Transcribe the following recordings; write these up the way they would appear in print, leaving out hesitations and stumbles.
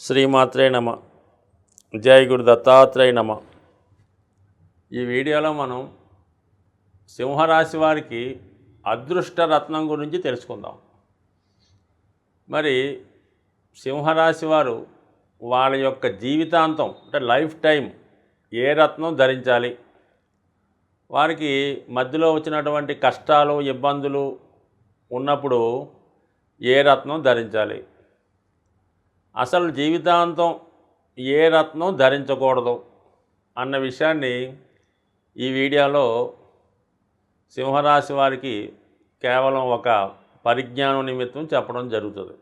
శ్రీమాత్రే నమ. జై గురు దత్తాత్రేయ నమ. ఈ వీడియోలో మనం సింహరాశి వారికి అదృష్ట రత్నం గురించి తెలుసుకుందాం. మరి సింహరాశి వారు వాళ్ళ యొక్క జీవితాంతం అంటే లైఫ్ టైం ఏ రత్నం ధరించాలి, వారికి మధ్యలో వచ్చినటువంటి కష్టాలు ఇబ్బందులు ఉన్నప్పుడు ఏ రత్నం ధరించాలి, అసలు జీవితాంతం ఏ రత్నం ధరించకూడదు అన్న విషయాన్ని ఈ వీడియోలో సింహరాశి వారికి కేవలం ఒక పరిజ్ఞానం నిమిత్తం చెప్పడం జరుగుతుంది.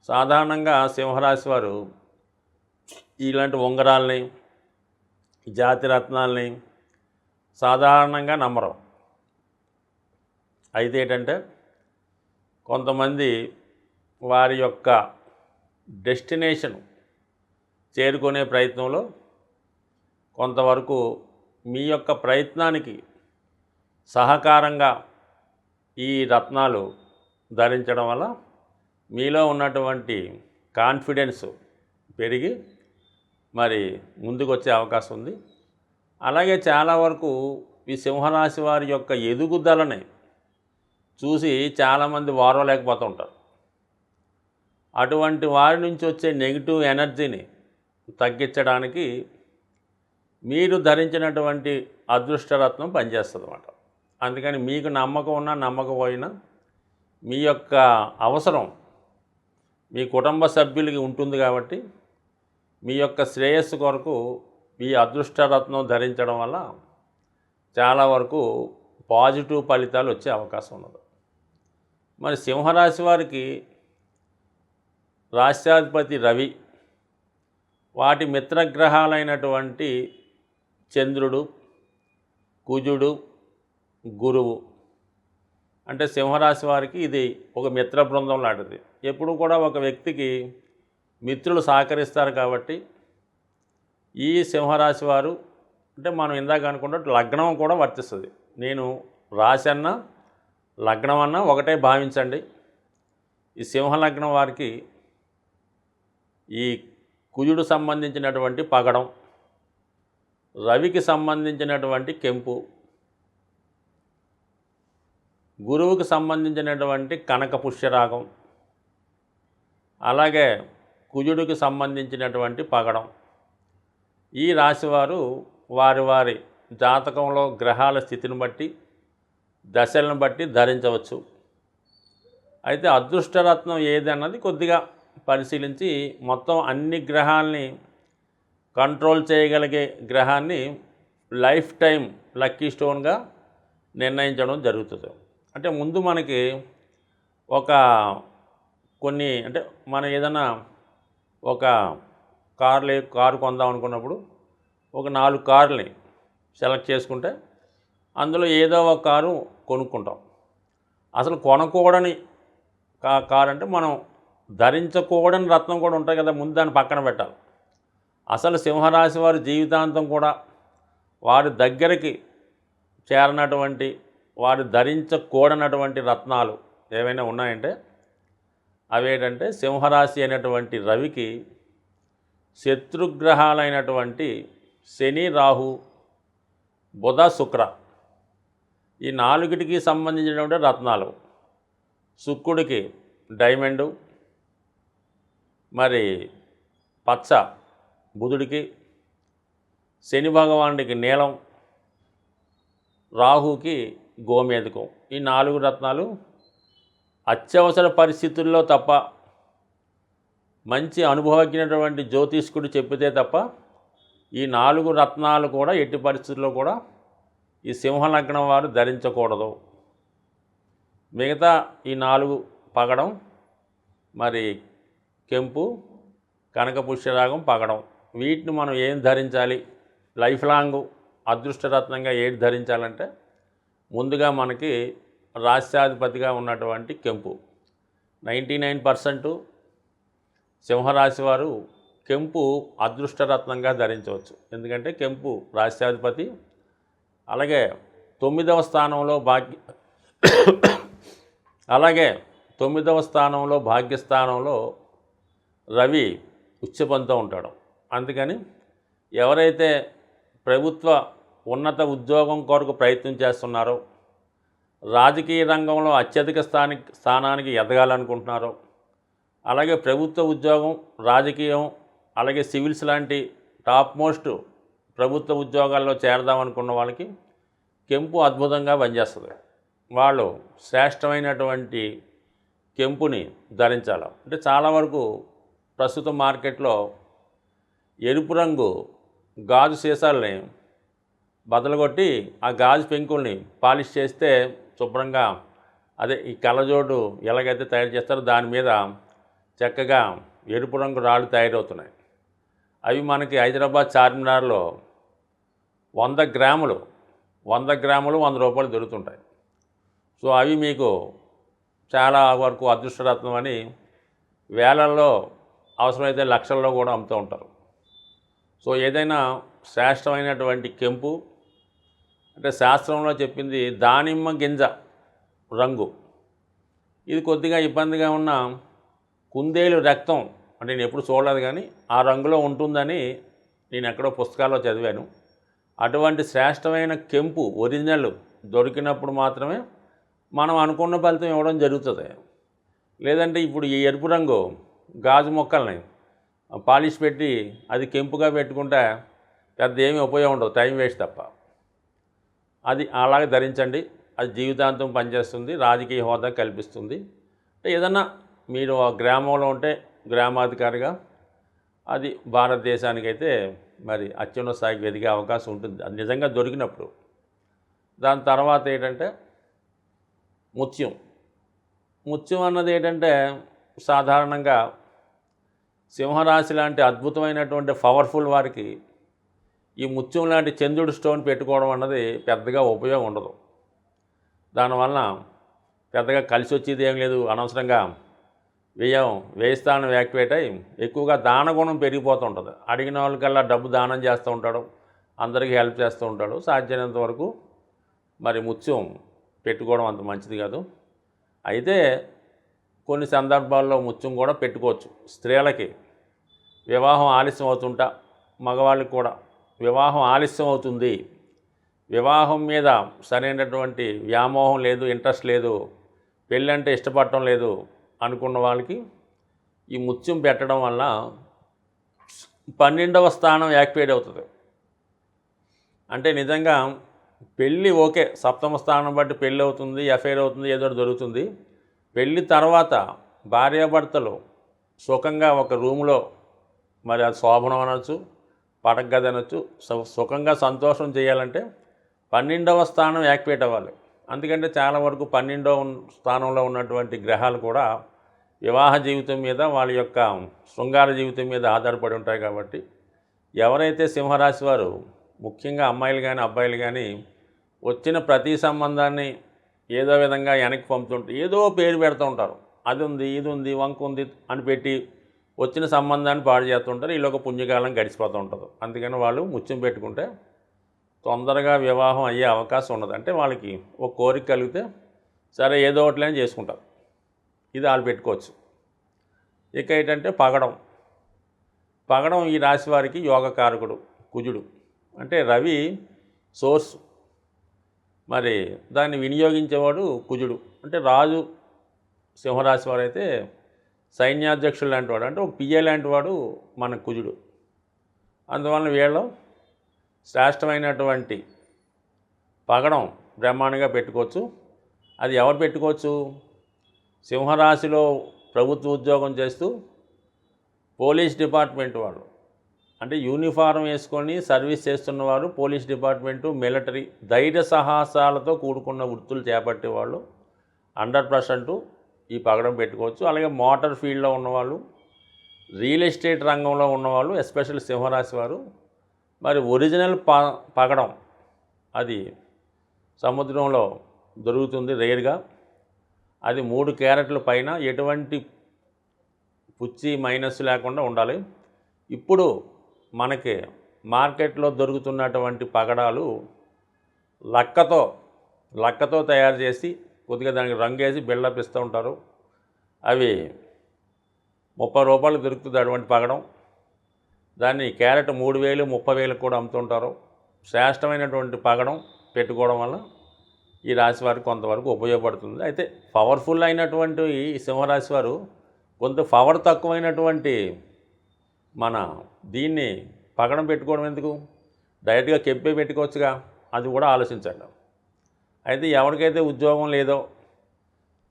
సాధారణంగా సింహరాశి వారు ఇలాంటి ఉంగరాల్ని, జాతి రత్నాల్ని సాధారణంగా నమ్మరు. అయితే ఏంటంటే కొంతమంది వారి యొక్క డెస్టినేషన్ చేరుకునే ప్రయత్నంలో కొంతవరకు మీ యొక్క ప్రయత్నానికి సహకారంగా ఈ రత్నాలు ధరించడం వల్ల మీలో ఉన్నటువంటి కాన్ఫిడెన్స్ పెరిగి మరి ముందుకు వచ్చే అవకాశం ఉంది. అలాగే చాలా వరకు ఈ సింహరాశి వారి యొక్క ఎదుగుదలని చూసి చాలామంది ఓర్వలేకపోతూ ఉంటారు. అటువంటి వారి నుంచి వచ్చే నెగిటివ్ ఎనర్జీని తగ్గించడానికి మీరు ధరించినటువంటి అదృష్టరత్నం పనిచేస్తుంది అన్నమాట. అందుకని మీకు నమ్మకం ఉన్నా నమ్మకపోయినా మీ యొక్క అవసరం మీ కుటుంబ సభ్యులకి ఉంటుంది కాబట్టి మీ యొక్క శ్రేయస్సు కొరకు ఈ అదృష్టరత్నం ధరించడం వల్ల చాలా వరకు పాజిటివ్ ఫలితాలు వచ్చే అవకాశం ఉన్నది. మరి సింహరాశి వారికి రాష్ట్రాధిపతి రవి, వాటి మిత్రగ్రహాలైనటువంటి చంద్రుడు, కుజుడు, గురువు అంటే సింహరాశి వారికి ఇది ఒక మిత్ర బృందం లాంటిది. ఎప్పుడు కూడా ఒక వ్యక్తికి మిత్రులు సహకరిస్తారు కాబట్టి ఈ సింహరాశి వారు అంటే మనం ఇందాక అనుకున్నట్టు లగ్నం కూడా వర్తిస్తుంది. నేను రాశి అన్నా లగ్నం అన్నా ఒకటే భావించండి. ఈ సింహలగ్నం వారికి ఈ కుజుడు సంబంధించినటువంటి పగడం, రవికి సంబంధించినటువంటి కెంపు, గురువుకి సంబంధించినటువంటి కనక పుష్యరాగం, అలాగే కుజుడికి సంబంధించినటువంటి పగడం. ఈ రాశివారు వారి వారి జాతకంలో గ్రహాల స్థితిని బట్టి దశలను బట్టి ధరించవచ్చు. అయితే అదృష్టరత్నం ఏది అన్నది కొద్దిగా పరిశీలించి మొత్తం అన్ని గ్రహాల్ని కంట్రోల్ చేయగలిగే గ్రహాన్ని లైఫ్ టైం లక్కీ స్టోన్గా నిర్ణయించడం జరుగుతుంది. అంటే ముందు మనకి ఒక కొన్ని అంటే మనం ఏదైనా ఒక కారు కొందాం అనుకున్నప్పుడు ఒక 4 కార్లని సెలెక్ట్ చేసుకుంటే అందులో ఏదో ఒక కారు కొనుక్కుంటాం. అసలు కొనకూడని కారు అంటే మనం ధరించకూడని రత్నం కూడా ఉంటాయి కదా, ముందు దాన్ని పక్కన పెట్టాలి. అసలు సింహరాశి వారి జీవితాంతం కూడా వారి దగ్గరికి చేరనటువంటి వారు ధరించకూడనటువంటి రత్నాలు ఏవైనా ఉన్నాయంటే అవేంటంటే సింహరాశి అయినటువంటి రవికి శత్రుగ్రహాలైనటువంటి శని, రాహు, బుధ, శుక్ర ఈ 4టికి సంబంధించినటువంటి రత్నాలు. శుక్రుడికి డైమండు, మరి పచ్చ బుధుడికి, శని భగవానుడికి నీలం, రాహుకి గోమేధికం. ఈ 4 రత్నాలు అత్యవసర పరిస్థితుల్లో తప్ప, మంచి అనుభవజ్ఞటువంటి జ్యోతిష్కుడు చెప్పితే తప్ప ఈ 4 రత్నాలు కూడా ఎట్టి పరిస్థితుల్లో కూడా ఈ సింహలగ్నం వారు ధరించకూడదు. మిగతా ఈ 4 పగడం, మరి కెంపు, కనక పుష్యరాగం, పగడం, వీటిని మనం ఏం ధరించాలి, లైఫ్ లాంగ్ అదృష్టరత్నంగా ఏది ధరించాలంటే ముందుగా మనకి రాష్ట్రాధిపతిగా ఉన్నటువంటి కెంపు. 99% సింహరాశి వారు కెంపు అదృష్టరత్నంగా ధరించవచ్చు. ఎందుకంటే కెంపు రాష్ట్రాధిపతి. అలాగే 9వ స్థానంలో అలాగే 9వ స్థానంలో భాగ్యస్థానంలో రవి ఉచ్చపంతో ఉంటాడు. అందుకని ఎవరైతే ప్రభుత్వ ఉన్నత ఉద్యోగం కొరకు ప్రయత్నం చేస్తున్నారో, రాజకీయ రంగంలో అత్యధిక స్థానానికి ఎదగాలనుకుంటున్నారో, అలాగే ప్రభుత్వ ఉద్యోగం, రాజకీయం, అలాగే సివిల్స్ లాంటి టాప్ మోస్ట్ ప్రభుత్వ ఉద్యోగాల్లో చేరదామనుకున్న వాళ్ళకి కెంపు అద్భుతంగా పనిచేస్తుంది. వాళ్ళు శ్రేష్టమైనటువంటి కెంపుని ధరించాలి. అంటే చాలా వరకు ప్రస్తుత మార్కెట్లో ఎరుపు రంగు గాజు సీసాలని బదలగొట్టి ఆ గాజు పెంకుల్ని పాలిష్ చేస్తే శుభ్రంగా అదే ఈ కళ్ళజోడు ఎలాగైతే తయారు చేస్తారో దాని మీద చక్కగా ఎరుపు రంగు రాళ్ళు తయారవుతున్నాయి. అవి మనకి హైదరాబాద్ చార్మినార్లో 100 గ్రాములు 100 రూపాయలు దొరుకుతుంటాయి. సో అవి మీకు చాలా వరకు అదృష్టరత్నం అని వేలల్లో, అవసరమైతే లక్షల్లో కూడా అమ్ముతూ ఉంటారు. సో ఏదైనా శ్రేష్టమైనటువంటి కెంపు అంటే శాస్త్రంలో చెప్పింది దానిమ్మ గింజ రంగు. ఇది కొద్దిగా ఇబ్బందిగా ఉన్న కుందేలు రక్తం అంటే నేను ఎప్పుడు చూడలేదు, కానీ ఆ రంగులో ఉంటుందని నేను ఎక్కడో పుస్తకాల్లో చదివాను. అటువంటి శ్రేష్టమైన కెంపు ఒరిజినల్ దొరికినప్పుడు మాత్రమే మనం అనుకున్న ఫలితం ఇవ్వడం జరుగుతుంది. లేదంటే ఇప్పుడు ఈ ఎరుపు రంగు గాజు మొక్కల్ని పాలిష్ పెట్టి అది కెంపుగా పెట్టుకుంటే పెద్ద ఏమీ ఉపయోగం ఉండదు, టైం వేస్ట్ తప్ప. అది అలాగే ధరించండి, అది జీవితాంతం పనిచేస్తుంది, రాజకీయ హోదా కల్పిస్తుంది. అంటే ఏదన్నా మీరు ఆ గ్రామంలో ఉంటే గ్రామాధికారిగా అది భారతదేశానికైతే మరి అత్యున్నత స్థాయికి ఎదిగే అవకాశం ఉంటుంది, అది నిజంగా దొరికినప్పుడు. దాని తర్వాత ఏంటంటే ముత్యం అన్నది ఏంటంటే సాధారణంగా సింహరాశి లాంటి అద్భుతమైనటువంటి పవర్ఫుల్ వారికి ఈ ముత్యం లాంటి చంద్రుడి స్టోన్ పెట్టుకోవడం అన్నది పెద్దగా ఉపయోగం ఉండదు. దానివల్ల పెద్దగా కలిసి వచ్చేది ఏం లేదు. అనవసరంగా వ్యయ స్థానం యాక్టివేట్ అయ్యి ఎక్కువగా దానగుణం పెరిగిపోతూ ఉంటుంది. అడిగిన వాళ్ళకల్లా డబ్బు దానం చేస్తూ ఉంటాడు, అందరికీ హెల్ప్ చేస్తూ ఉంటాడు. సాధ్యమైనంత వరకు మరి ముత్యం పెట్టుకోవడం అంత మంచిది కాదు. అయితే కొన్ని సందర్భాల్లో ముత్యం కూడా పెట్టుకోవచ్చు. స్త్రీలకి వివాహం ఆలస్యం అవుతుంటా, మగవాళ్ళకి కూడా వివాహం ఆలస్యం అవుతుంది, వివాహం మీద సరైనటువంటి వ్యామోహం లేదు, ఇంట్రెస్ట్ లేదు, పెళ్ళంటే ఇష్టపడటం లేదు అనుకున్న వాళ్ళకి ఈ ముత్యం పెట్టడం వల్ల 12వ స్థానం యాక్టివేట్ అవుతుంది. అంటే నిజంగా పెళ్ళి ఓకే, 7వ స్థానం బట్టి పెళ్ళి అవుతుంది, ఎఫైర్ అవుతుంది, ఏదో జరుగుతుంది. పెళ్ళి తర్వాత భార్యాభర్తలు సుఖంగా ఒక రూములో, మరి అది శోభనం అనొచ్చు, పడక గది అనొచ్చు, సుఖంగా సంతోషం చేయాలంటే 12వ స్థానం యాక్టివేట్ అవ్వాలి. అందుకంటే చాలా వరకు 12వ స్థానంలో ఉన్నటువంటి గ్రహాలు కూడా వివాహ జీవితం మీద, వాళ్ళ యొక్క శృంగార జీవితం మీద ఆధారపడి ఉంటాయి. కాబట్టి ఎవరైతే సింహరాశి వారు ముఖ్యంగా అమ్మాయిలు కానీ అబ్బాయిలు కానీ వచ్చిన ప్రతి సంబంధాన్ని ఏదో విధంగా వెనక్కి పంపుతుంటే ఏదో పేరు పెడుతూ ఉంటారు, అది ఉంది, ఇది ఉంది, వంక ఉంది అని పెట్టి వచ్చిన సంబంధాన్ని పాడు చేస్తుంటారు. ఈలోక పుణ్యకాలం గడిచిపోతూ ఉంటుంది. అందుకని వాళ్ళు ముత్యం పెట్టుకుంటే తొందరగా వివాహం అయ్యే అవకాశం ఉండదు. అంటే వాళ్ళకి ఒక కోరిక కలిగితే సరే ఏదో ఒకటిలేని చేసుకుంటారు, ఇది వాళ్ళు పెట్టుకోవచ్చు. ఇక ఏంటంటే పగడం ఈ రాశి వారికి యోగకారకుడు కుజుడు. అంటే రవి సోర్స్, మరి దాన్ని వినియోగించేవాడు కుజుడు. అంటే రాజు సింహరాశి వారు అయితే సైన్యాధ్యక్షుడు లాంటి వాడు, అంటే ఒక పిఏ లాంటి వాడు మన కుజుడు. అందువలన వీళ్ళు శ్రేష్టమైనటువంటి పగడం బ్రహ్మాండంగా పెట్టుకోవచ్చు. అది ఎవరు పెట్టుకోవచ్చు? సింహరాశిలో ప్రభుత్వ ఉద్యోగం చేస్తూ పోలీస్ డిపార్ట్మెంట్ వాళ్ళు, అంటే యూనిఫారం వేసుకొని సర్వీస్ చేస్తున్నవారు, పోలీస్ డిపార్ట్మెంటు, మిలిటరీ, ధైర్య సాహసాలతో కూడుకున్న వృత్తులు చేపట్టేవాళ్ళు 100% ఈ పగడం పెట్టుకోవచ్చు. అలాగే మోటార్ ఫీల్డ్లో ఉన్నవాళ్ళు, రియల్ ఎస్టేట్ రంగంలో ఉన్నవాళ్ళు, ఎస్పెషల్ సింహరాశి వారు మరి ఒరిజినల్ పగడం అది సముద్రంలో దొరుకుతుంది రేర్గా. అది 3 క్యారెట్ల పైన, ఎటువంటి పుచ్చి మైనస్ లేకుండా ఉండాలి. ఇప్పుడు మనకి మార్కెట్లో దొరుకుతున్నటువంటి పగడాలు లక్కతో తయారు చేసి కొద్దిగా దానికి రంగేసి బిల్డప్ ఇస్తూ ఉంటారు. అవి రూ. 30 దొరుకుతుంది అటువంటి పగడం. దాన్ని క్యారెట్ 3,000 30,000 కూడా అమ్ముతుంటారు. శ్రేష్టమైనటువంటి పగడం పెట్టుకోవడం వల్ల ఈ రాశి వారికి కొంతవరకు ఉపయోగపడుతుంది. అయితే పవర్ఫుల్ అయినటువంటి ఈ సింహరాశి వారు కొంత పవర్ తక్కువైనటువంటి మన దీన్ని పగడం పెట్టుకోవడం ఎందుకు, డైరెక్ట్గా కెంపే పెట్టుకోవచ్చుగా, అది కూడా ఆలోచించండి. అయితే ఎవరికైతే ఉద్యోగం లేదో,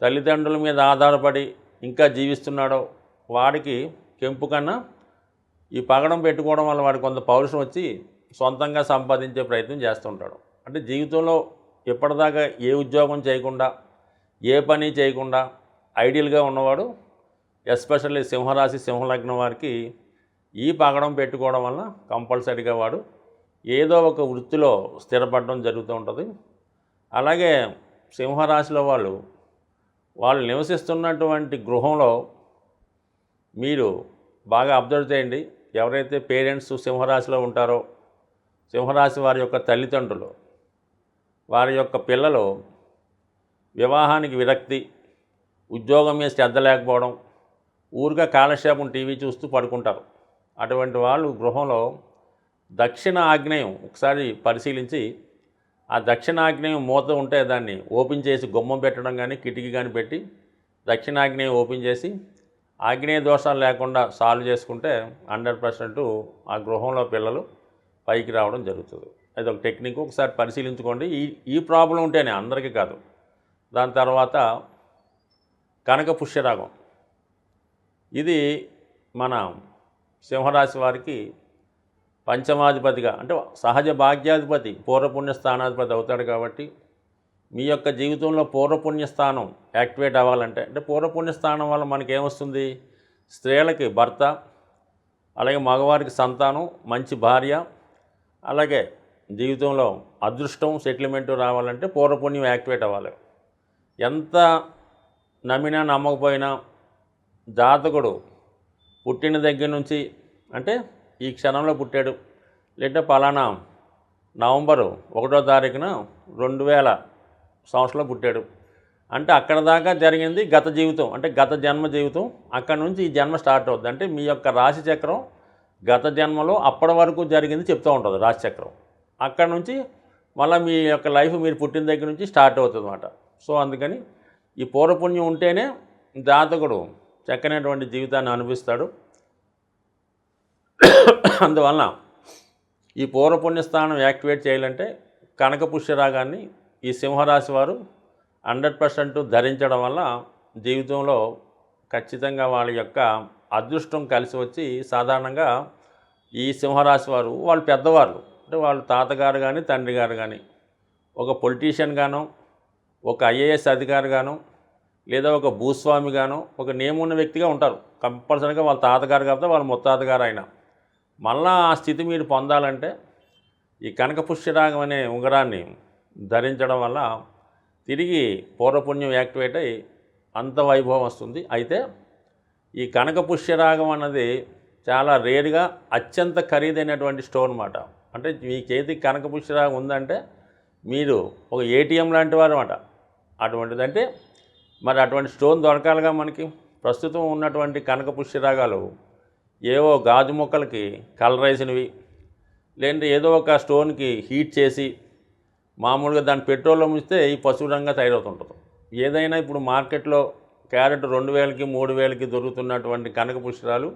తల్లిదండ్రుల మీద ఆధారపడి ఇంకా జీవిస్తున్నాడో వాడికి కెంపు కన్నా ఈ పగడం పెట్టుకోవడం వల్ల వాడికి కొంత పౌరుషం వచ్చి సొంతంగా సంపాదించే ప్రయత్నం చేస్తుంటాడు. అంటే జీవితంలో ఎప్పటిదాకా ఏ ఉద్యోగం చేయకుండా ఏ పని చేయకుండా ఐడియల్గా ఉన్నవాడు, ఎస్పెషల్లీ సింహరాశి సింహలగ్నం వారికి ఈ పగడం పెట్టుకోవడం వల్ల కంపల్సరీగా వాడు ఏదో ఒక వృత్తిలో స్థిరపడడం జరుగుతూ ఉంటుంది. అలాగే సింహరాశిలో వాళ్ళు నివసిస్తున్నటువంటి గృహంలో మీరు బాగా అబ్జర్వ్ చేయండి. ఎవరైతే పేరెంట్స్ సింహరాశిలో ఉంటారో, సింహరాశి వారి యొక్క తల్లిదండ్రులు, వారి యొక్క పిల్లలు వివాహానికి విరక్తి, ఉద్యోగం మీద శ్రద్ధ లేకపోవడం, ఊరిగా కాలక్షేపం టీవీ చూస్తూ పడుకుంటారు. అటువంటి వాళ్ళు గృహంలో దక్షిణ ఆగ్నేయం ఒకసారి పరిశీలించి, ఆ దక్షిణ ఆగ్నేయం మూత ఉంటే దాన్ని ఓపెన్ చేసి గుమ్మం పెట్టడం కానీ కిటికీ కానీ పెట్టి దక్షిణాగ్నేయం ఓపెన్ చేసి ఆగ్నేయ దోషాలు లేకుండా సాల్వ్ చేసుకుంటే 100% ఆ గృహంలో పిల్లలు పైకి రావడం జరుగుతుంది. అది ఒక టెక్నిక్, ఒకసారి పరిశీలించుకోండి. ఈ ప్రాబ్లం ఉంటేనే, అందరికీ కాదు. దాని తర్వాత కనక పుష్యరాగం, ఇది మన సింహరాశి వారికి పంచమాధిపతిగా, అంటే సహజ భాగ్యాధిపతి పూర్వపుణ్య స్థానాధిపతి అవుతాడు. కాబట్టి మీ యొక్క జీవితంలో పూర్వపుణ్య స్థానం యాక్టివేట్ అవ్వాలంటే, అంటే పూర్వపుణ్య స్థానం వల్ల మనకేమొస్తుంది, స్త్రీలకి భర్త, అలాగే మగవారికి సంతానం, మంచి భార్య, అలాగే జీవితంలో అదృష్టం సెటిల్మెంటు రావాలంటే పూర్వపుణ్యం యాక్టివేట్ అవ్వాలి. ఎంత నమ్మినా నమ్మకపోయినా జాతకుడు పుట్టిన దగ్గర నుంచి, అంటే ఈ క్షణంలో పుట్టాడు, లేదా పలానా నవంబరు 1వ తారీఖున 2000 సంవత్సరంలో పుట్టాడు అంటే అక్కడ దాకా జరిగింది గత జీవితం, అంటే గత జన్మ జీవితం. అక్కడ నుంచి ఈ జన్మ స్టార్ట్ అవుతుంది. అంటే మీ యొక్క రాశి చక్రం గత జన్మలో అప్పటి వరకు జరిగింది చెప్తూ ఉంటుంది రాశి చక్రం. అక్కడ నుంచి మళ్ళీ మీ యొక్క లైఫ్ మీరు పుట్టిన దగ్గర నుంచి స్టార్ట్ అవుతుంది అన్నమాట. సో అందుకని ఈ పూర్వపుణ్యం ఉంటేనే జాతకుడు చక్కనటువంటి జీవితాన్ని అనుభవిస్తాడు. అందువలన ఈ పూర్వపుణ్య స్థానం యాక్టివేట్ చేయాలంటే కనక పుష్యరాగాన్ని ఈ సింహరాశి వారు 100% ధరించడం వల్ల జీవితంలో ఖచ్చితంగా వాళ్ళ యొక్క అదృష్టం కలిసి వచ్చి, సాధారణంగా ఈ సింహరాశి వారు వాళ్ళు పెద్దవాళ్ళు, అంటే వాళ్ళు తాతగారు కానీ తండ్రి గారు కానీ ఒక పొలిటీషియన్ గానో, ఒక ఐఏఎస్ అధికారి గానో, లేదా ఒక భూస్వామి గానో, ఒక నేమున్న వ్యక్తిగా ఉంటారు. కంపల్సరీగా వాళ్ళ తాతగారు కాబట్టి వాళ్ళ ముత్తాతగారు అయినా మళ్ళా ఆ స్థితి మీరు పొందాలంటే ఈ కనక పుష్యరాగం అనే ఉంగరాన్ని ధరించడం వల్ల తిరిగి పూర్వపుణ్యం యాక్టివేట్ అయ్యి అంత వైభవం వస్తుంది. అయితే ఈ కనక పుష్యరాగం అన్నది చాలా రేరుగా అత్యంత ఖరీదైనటువంటి స్టోన్ అన్నమాట. అంటే మీ చేతికి కనక పుష్యరాగం ఉందంటే మీరు ఒక ఏటీఎం లాంటి వారు అన్నమాట. అటువంటిదంటే మరి అటువంటి స్టోన్ దొరకాలిగా మనకి. ప్రస్తుతం ఉన్నటువంటి కనక పుష్యరాగాలు ఏవో గాజు మొక్కలకి కలర్ వేసినవి, లేదంటే ఏదో ఒక స్టోన్కి హీట్ చేసి మామూలుగా దాన్ని పెట్రోల్లో ముంచితే ఈ పసుపు రంగుగా తయారవుతుంటుంది. ఏదైనా ఇప్పుడు మార్కెట్లో క్యారెట్ 2000కి 3000కి దొరుకుతున్నటువంటి కనక పుష్యరాలు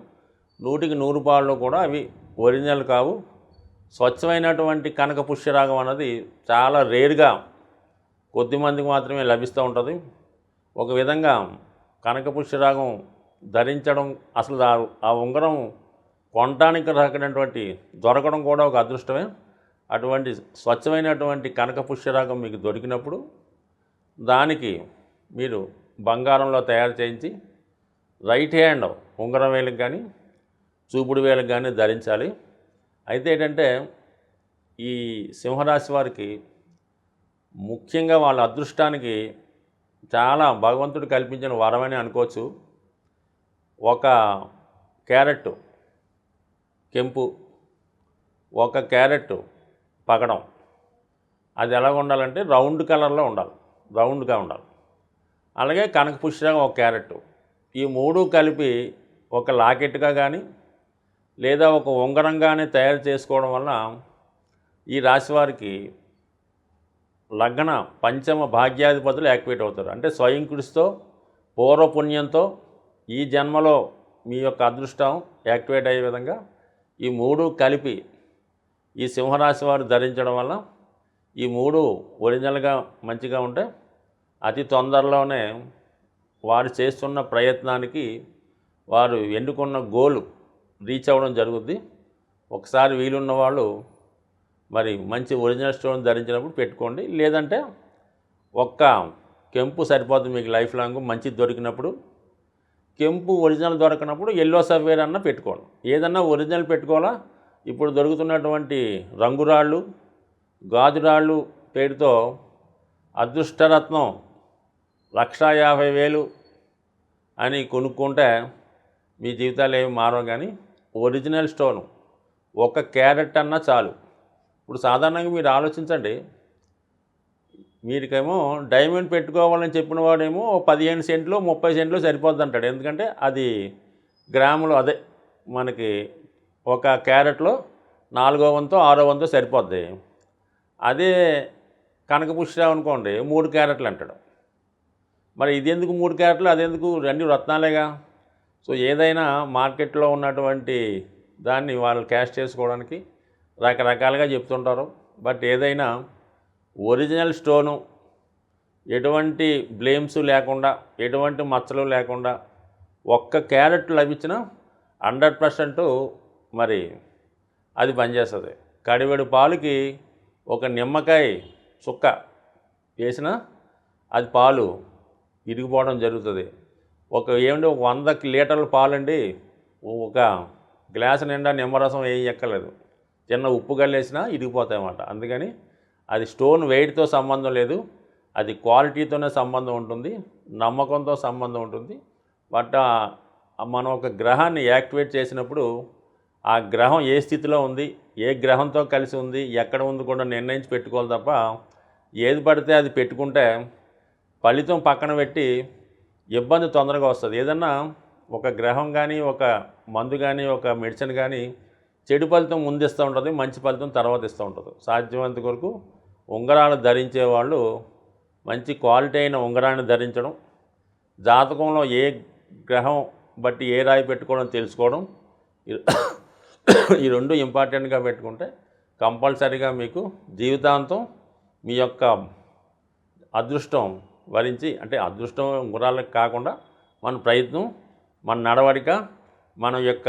100కి 100 రూపాయల్లో కూడా అవి ఒరిజినల్ కావు. స్వచ్ఛమైనటువంటి కనక పుష్యరాగం అన్నది చాలా రేరుగా కొద్దిమందికి మాత్రమే లభిస్తూ ఉంటుంది. ఒక విధంగా కనక పుష్యరాగం ధరించడం, అసలు ఆ ఉంగరం కొనడానికి రాకనటువంటి దొరకడం కూడా ఒక అదృష్టమే. అటువంటి స్వచ్ఛమైనటువంటి కనక పుష్యరాగం మీకు దొరికినప్పుడు దానికి మీరు బంగారంలో తయారు చేయించి రైట్ హ్యాండ్ ఉంగరం వేలకు కానీ చూపుడు వేలకు కానీ ధరించాలి. అయితే ఏంటంటే ఈ సింహరాశి వారికి ముఖ్యంగా వాళ్ళ అదృష్టానికి చాలా భగవంతుడు కల్పించిన వరమని అనుకోవచ్చు. ఒక క్యారెట్ కెంపు, ఒక క్యారెట్ పగడం, అది ఎలాగ ఉండాలంటే రౌండ్ కలర్లో ఉండాలి, రౌండ్గా ఉండాలి. అలాగే కనక పుష్యరాగం ఒక క్యారెట్, ఈ మూడు కలిపి ఒక లాకెట్గా కానీ లేదా ఒక ఉంగరంగానే తయారు చేసుకోవడం వల్ల ఈ రాశి వారికి లగ్న పంచమ భాగ్యాధిపతులు యాక్టివేట్ అవుతారు. అంటే స్వయం కృషితో పూర్వపుణ్యంతో ఈ జన్మలో మీ యొక్క అదృష్టం యాక్టివేట్ అయ్యే విధంగా ఈ మూడు కలిపి ఈ సింహరాశి వారు ధరించడం వల్ల ఈ మూడు ఒరిజినల్గా మంచిగా ఉంటే అతి తొందరలోనే వారు చేస్తున్న ప్రయత్నానికి వారు ఎన్నుకున్న గోల్ రీచ్ అవ్వడం జరుగుద్ది. ఒకసారి వీలున్న వాళ్ళు మరి మంచి ఒరిజినల్ స్టోన్ ధరించినప్పుడు పెట్టుకోండి. లేదంటే ఒక్క కెంపు సరిపోతుంది మీకు లైఫ్ లాంగ్. మంచి దొరికినప్పుడు కెంపు ఒరిజినల్ దొరకనప్పుడు ఎల్లో సఫేర్ అన్న పెట్టుకోండి. ఏదన్నా ఒరిజినల్ పెట్టుకోవాలా. ఇప్పుడు దొరుకుతున్నటువంటి రంగురాళ్ళు గాజురాళ్ళు పేరుతో అదృష్టరత్నం 1,50,000 అని కొనుక్కుంటే మీ జీవితాలు ఏమి మారవు. కానీ ఒరిజినల్ స్టోను 1 క్యారెట్ అన్నా చాలు. ఇప్పుడు సాధారణంగా మీరు ఆలోచించండి, మీరికేమో డైమండ్ పెట్టుకోవాలని చెప్పిన వాడేమో 15 సెంట్లు 30 సెంట్లు సరిపోద్ది అంటాడు. ఎందుకంటే అది గ్రాములు అదే మనకి 1 క్యారెట్లో 4వ వంతో 6వ వంతో సరిపోద్ది. అదే కనకపుష్యరావు అనుకోండి 3 క్యారెట్లు అంటాడు. మరి ఇది ఎందుకు 3 క్యారెట్లు, అదెందుకు? రెండు రత్నాలేగా. సో ఏదైనా మార్కెట్లో ఉన్నటువంటి దాన్ని వాళ్ళు క్యాష్ చేసుకోవడానికి రకరకాలుగా చెప్తుంటారు. బట్ ఏదైనా ఒరిజినల్ స్టోను ఎటువంటి బ్లేమ్స్ లేకుండా ఎటువంటి మచ్చలు లేకుండా 1 క్యారెట్ లభించిన 100% మరి అది పనిచేస్తుంది. కడివెడు పాలుకి 1 నిమ్మకాయ చుక్క వేసినా అది పాలు ఇరిగిపోవడం జరుగుతుంది. ఒక 100 లీటర్ల పాలండి, 1 గ్లాసు నిండా నిమ్మరసం ఎక్కలేదు, చిన్న ఉప్పు గల్లేసినా ఇరిగిపోతాయి అన్నమాట. అందుకని అది స్టోన్ వెయిట్తో సంబంధం లేదు, అది క్వాలిటీతోనే సంబంధం ఉంటుంది, నమ్మకంతో సంబంధం ఉంటుంది. బట్ మనం ఒక గ్రహాన్ని యాక్టివేట్ చేసినప్పుడు ఆ గ్రహం ఏ స్థితిలో ఉంది, ఏ గ్రహంతో కలిసి ఉంది, ఎక్కడ ఉంది కూడా నిర్ణయించి పెట్టుకోవాలి తప్ప ఏది పడితే అది పెట్టుకుంటే ఫలితం పక్కన పెట్టి ఇబ్బంది తొందరగా వస్తుంది. ఏదన్నా ఒక గ్రహం కానీ ఒక మందు కానీ ఒక మెడిసిన్ కానీ చెడు ఫలితం ముందిస్తూ ఉంటుంది, మంచి ఫలితం తర్వాత ఇస్తూ ఉంటుంది. సాధ్యమైనంత వరకు ఉంగరాలు ధరించే వాళ్ళు మంచి క్వాలిటీ అయిన ఉంగరాన్ని ధరించడం, జాతకంలో ఏ గ్రహం బట్టి ఏ రాయి పెట్టుకోవడం తెలుసుకోవడం, ఈ రెండు ఇంపార్టెంట్గా పెట్టుకుంటే కంపల్సరీగా మీకు జీవితాంతం మీ యొక్క అదృష్టం వరించి, అంటే అదృష్టం గురాలకు కాకుండా మన ప్రయత్నం, మన నడవడిక, మన యొక్క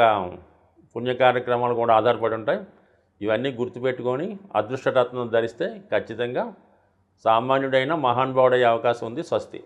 పుణ్య కార్యక్రమాలు కూడా ఆధారపడి ఉంటాయి. ఇవన్నీ గుర్తుపెట్టుకొని అదృష్టరత్నం ధరిస్తే ఖచ్చితంగా సామాన్యుడైన మహానుభావుడయ్యే అవకాశం ఉంది. స్వస్తి.